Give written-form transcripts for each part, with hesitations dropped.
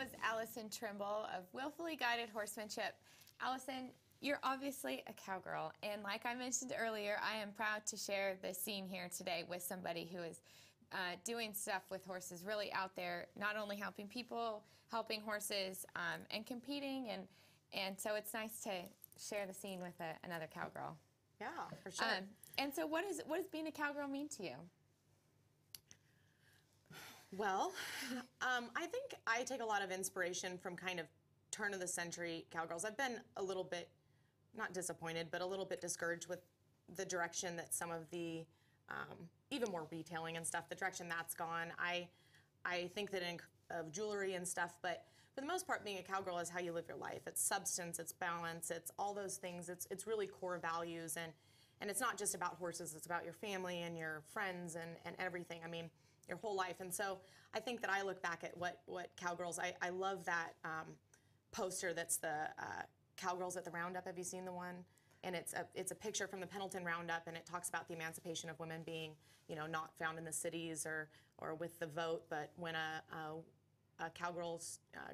was Allison Trimble of Willfully Guided Horsemanship. Allison, you're obviously a cowgirl, and like I mentioned earlier, I am proud to share the scene here today with somebody who is doing stuff with horses, really out there, not only helping people, helping horses, and competing, and so it's nice to share the scene with another cowgirl. Yeah, for sure. And so what does being a cowgirl mean to you? Well, I think I take a lot of inspiration from kind of turn-of-the-century cowgirls. I've been a little bit, not disappointed, but a little bit discouraged with the direction that some of the, even more retailing and stuff, the direction that's gone. I think that of jewelry and stuff, but for the most part, being a cowgirl is how you live your life. It's substance, it's balance, it's all those things. It's really core values, and it's not just about horses, it's about your family and your friends and everything. I mean, your whole life. And so I think that I look back at what cowgirls, I love that poster that's the Cowgirls at the Roundup. Have you seen the one? And it's a picture from the Pendleton Roundup, and it talks about the emancipation of women being, you know, not found in the cities or with the vote, but when a cowgirl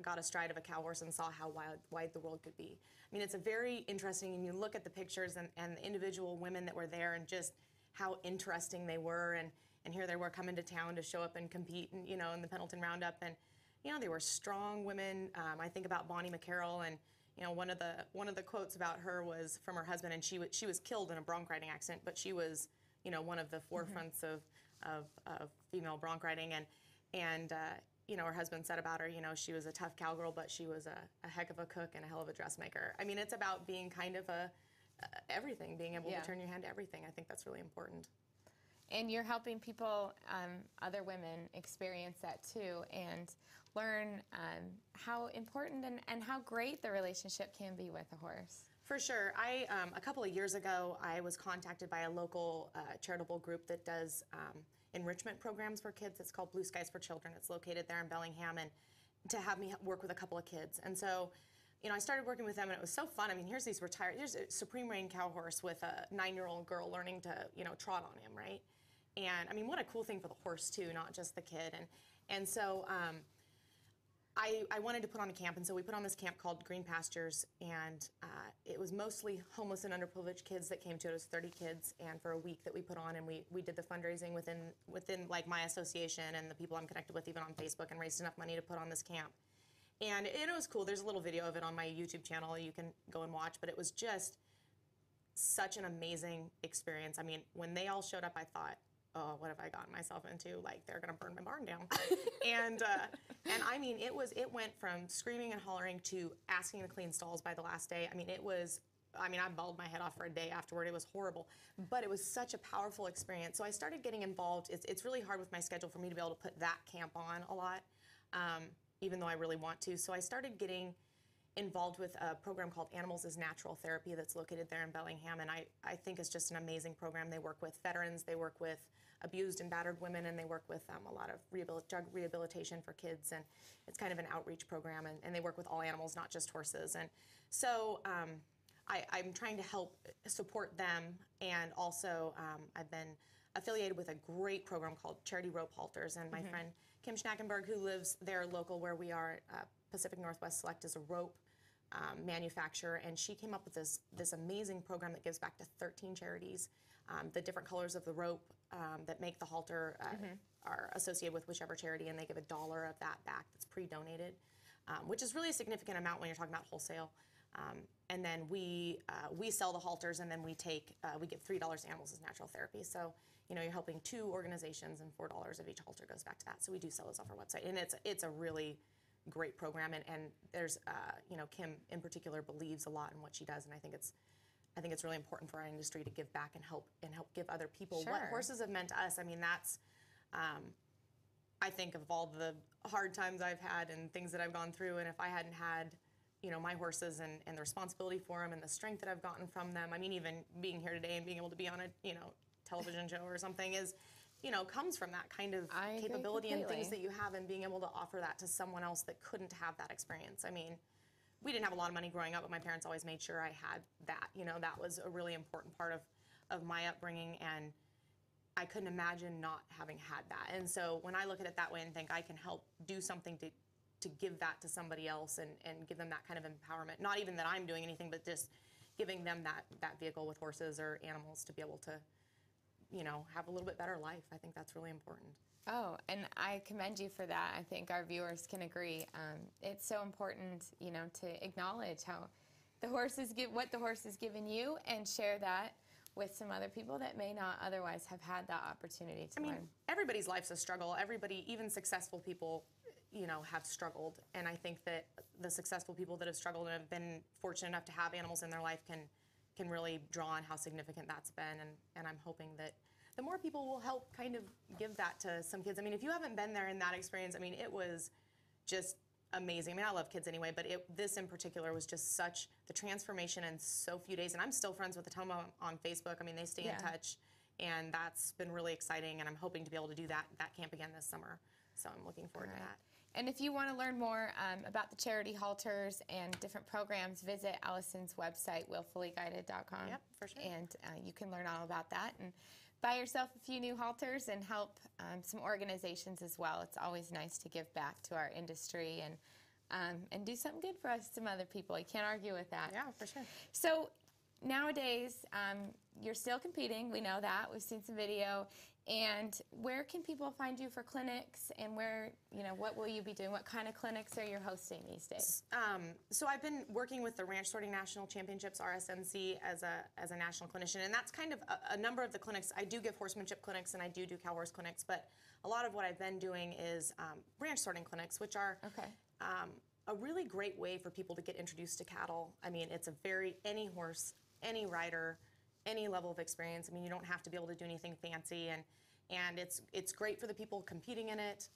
got astride of a cow horse and saw how wide the world could be. I mean, it's a very interesting, and you look at the pictures and the individual women that were there and just how interesting they were, and here they were coming to town to show up and compete, and, you know, in the Pendleton Roundup, and, you know, they were strong women. I think about Bonnie McCarroll, and, you know, one of the quotes about her was from her husband, and she was killed in a bronc riding accident, but she was, you know, one of the forefronts of female bronc riding, and you know, her husband said about her, you know, she was a tough cowgirl, but she was a heck of a cook and a hell of a dressmaker. I mean, it's about being kind of everything, being able to turn your hand to everything. I think that's really important. And you're helping people, other women, experience that too, and learn how important and how great the relationship can be with a horse. For sure. A couple of years ago, I was contacted by a local charitable group that does enrichment programs for kids. It's called Blue Skies for Children. It's located there in Bellingham, and to have me work with a couple of kids. And so, you know, I started working with them, and it was so fun. I mean, here's a Supreme Reign cow horse with a 9-year-old girl learning to, you know, trot on him, right? And I mean, what a cool thing for the horse too, not just the kid. And so I wanted to put on a camp, and so we put on this camp called Green Pastures, and it was mostly homeless and underprivileged kids that came to it. It was 30 kids, and for a week that we put on, and we did the fundraising within like my association and the people I'm connected with, even on Facebook, and raised enough money to put on this camp. And it was cool. There's a little video of it on my YouTube channel you can go and watch, but it was just such an amazing experience. I mean, when they all showed up, I thought, oh, what have I gotten myself into? Like, they're gonna burn my barn down. and I mean, it went from screaming and hollering to asking to clean stalls by the last day. I mean, I bawled my head off for a day afterward. It was horrible, but it was such a powerful experience. So I started getting involved. It's really hard with my schedule for me to be able to put that camp on a lot, even though I really want to. So I started getting involved with a program called Animals as Natural Therapy that's located there in Bellingham, and I think it's just an amazing program. They work with veterans, they work with abused and battered women, and they work with a lot of drug rehabilitation for kids, and it's kind of an outreach program, and they work with all animals, not just horses. And so I'm trying to help support them, and also I've been affiliated with a great program called Charity Rope Halters, and my friend Kim Schnackenberg, who lives there local where we are, Pacific Northwest Select, is a rope manufacturer, and she came up with this amazing program that gives back to 13 charities. The different colors of the rope that make the halter are associated with whichever charity, and they give $1 of that back that's pre-donated, which is really a significant amount when you're talking about wholesale. And then we sell the halters, and then we give $3 to Animals as Natural Therapy. So, you know, you're helping 2 organizations, and $4 of each halter goes back to that. So we do sell those off our website, and it's a really great program, and there's you know, Kim in particular believes a lot in what she does, and I think it's really important for our industry to give back and help give other people what horses have meant to us. I mean, that's I think of all the hard times I've had and things that I've gone through, and if I hadn't had, you know, my horses and the responsibility for them and the strength that I've gotten from them, I mean, even being here today and being able to be on a, you know, television show or something is, you know, comes from that kind of capability and things that you have, and being able to offer that to someone else that couldn't have that experience. I mean, we didn't have a lot of money growing up, but my parents always made sure I had that. You know, that was a really important part of my upbringing, and I couldn't imagine not having had that. And so when I look at it that way and think I can help do something to to give that to somebody else and give them that kind of empowerment. Not even that I'm doing anything, but just giving them that vehicle with horses or animals to be able to, you know, have a little bit better life. I think that's really important. Oh, and I commend you for that. I think our viewers can agree. It's so important, you know, to acknowledge how what the horse has given you and share that with some other people that may not otherwise have had that opportunity to learn. Everybody's life's a struggle. Everybody, even successful people, you know, have struggled. And I think that the successful people that have struggled and have been fortunate enough to have animals in their life can really draw on how significant that's been. And I'm hoping that the more people will help kind of give that to some kids. I mean, if you haven't been there in that experience, I mean, it was just amazing. I mean, I love kids anyway, but this in particular was just such the transformation in so few days. And I'm still friends with a ton of them on Facebook. I mean, they stay in touch, and that's been really exciting. And I'm hoping to be able to do that camp again this summer. So I'm looking forward to that. And if you want to learn more about the charity halters and different programs, visit Allison's website, willfullyguided.com. Yep, for sure. And you can learn all about that and buy yourself a few new halters and help some organizations as well. It's always nice to give back to our industry and do something good for us, some other people. You can't argue with that. Yeah, for sure. So nowadays, you're still competing. We know that. We've seen some video. And where can people find you for clinics, and where, you know, what will you be doing? What kind of clinics are you hosting these days? So I've been working with the Ranch Sorting National Championships, RSNC, as a national clinician, and that's kind of a number of the clinics. I do give horsemanship clinics, and I do cow horse clinics, but a lot of what I've been doing is ranch sorting clinics, which are a really great way for people to get introduced to cattle. I mean, it's any horse, any rider, any level of experience. I mean, you don't have to be able to do anything fancy, and it's great for the people competing in it,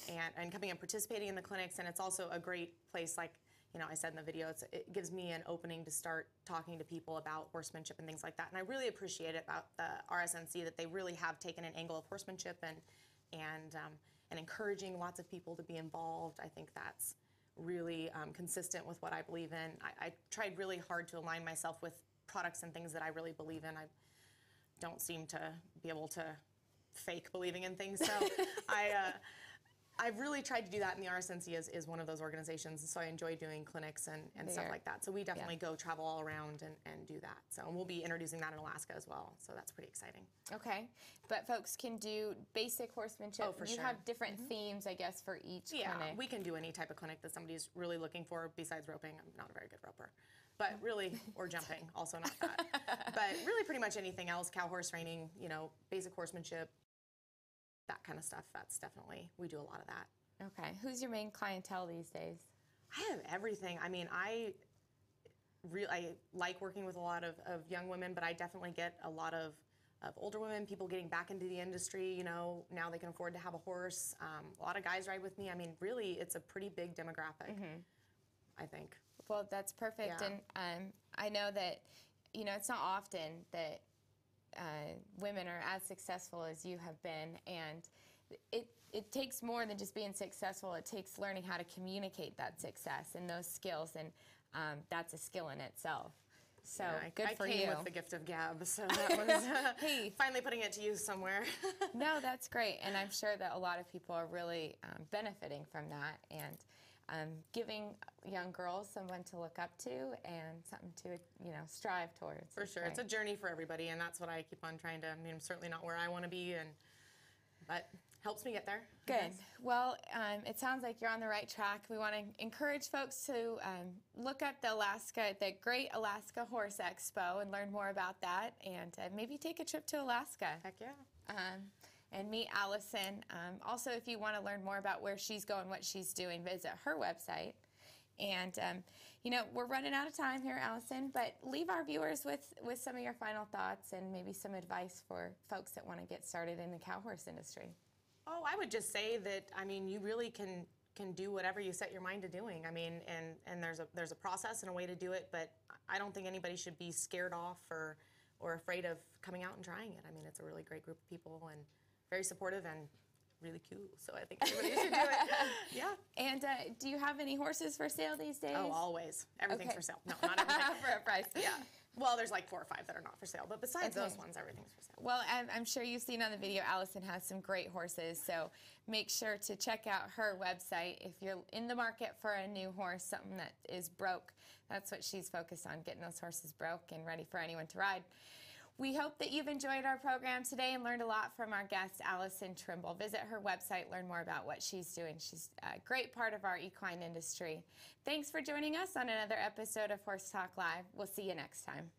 and coming and participating in the clinics. And it's also a great place, like, you know, I said in the video, it gives me an opening to start talking to people about horsemanship and things like that. And I really appreciate it about the RSNC that they really have taken an angle of horsemanship and encouraging lots of people to be involved. I think that's really consistent with what I believe in. I tried really hard to align myself with products and things that I really believe in. I don't seem to be able to fake believing in things, so I've really tried to do that, and the RSNC is one of those organizations, and so I enjoy doing clinics and stuff like that. So we definitely go travel all around and do that. So we'll be introducing that in Alaska as well, so that's pretty exciting. Okay, but folks can do basic horsemanship. Oh, for sure. You have different themes, I guess, for each clinic. Yeah, we can do any type of clinic that somebody's really looking for besides roping. I'm not a very good roper. But really, or jumping, also not that. But really pretty much anything else, cow horse training, you know, basic horsemanship, that kind of stuff. That's definitely, we do a lot of that. Okay. Who's your main clientele these days? I have everything. I mean, I like working with a lot of young women, but I definitely get a lot of older women, people getting back into the industry, you know, now they can afford to have a horse. A lot of guys ride with me. I mean, really, it's a pretty big demographic, I think. Well, that's perfect. Yeah. And I know that, you know, it's not often that women are as successful as you have been. And it takes more than just being successful. It takes learning how to communicate that success and those skills. And that's a skill in itself. So good for you. I came with the gift of gab, so that was finally putting it to use somewhere. No, that's great. And I'm sure that a lot of people are really benefiting from that. And giving young girls someone to look up to and something to, you know, strive towards. For sure. It's a journey for everybody, and that's what I keep on trying to, I mean, I'm certainly not where I want to be, but helps me get there. Good. Well, it sounds like you're on the right track. We want to encourage folks to look up the Great Alaska Horse Expo and learn more about that, and maybe take a trip to Alaska. Heck yeah. And meet Allison. Also, if you want to learn more about where she's going, what she's doing, visit her website. And, you know, we're running out of time here, Allison, but leave our viewers with some of your final thoughts and maybe some advice for folks that want to get started in the cow horse industry. Oh, I would just say that, I mean, you really can do whatever you set your mind to doing. I mean, and there's a process and a way to do it, but I don't think anybody should be scared off or afraid of coming out and trying it. I mean, it's a really great group of people and very supportive and really cool, so I think everybody should do it. Yeah. And do you have any horses for sale these days? Oh, always. Everything's for sale. No, not everything. For a price. Yeah. Well, there's like 4 or 5 that are not for sale, but besides Okay. those ones, everything's for sale. Well, I'm sure you've seen on the video, Allison has some great horses, so make sure to check out her website. If you're in the market for a new horse, something that is broke, that's what she's focused on, getting those horses broke and ready for anyone to ride. We hope that you've enjoyed our program today and learned a lot from our guest, Allison Trimble. Visit her website, learn more about what she's doing. She's a great part of our equine industry. Thanks for joining us on another episode of Horse Talk Live. We'll see you next time.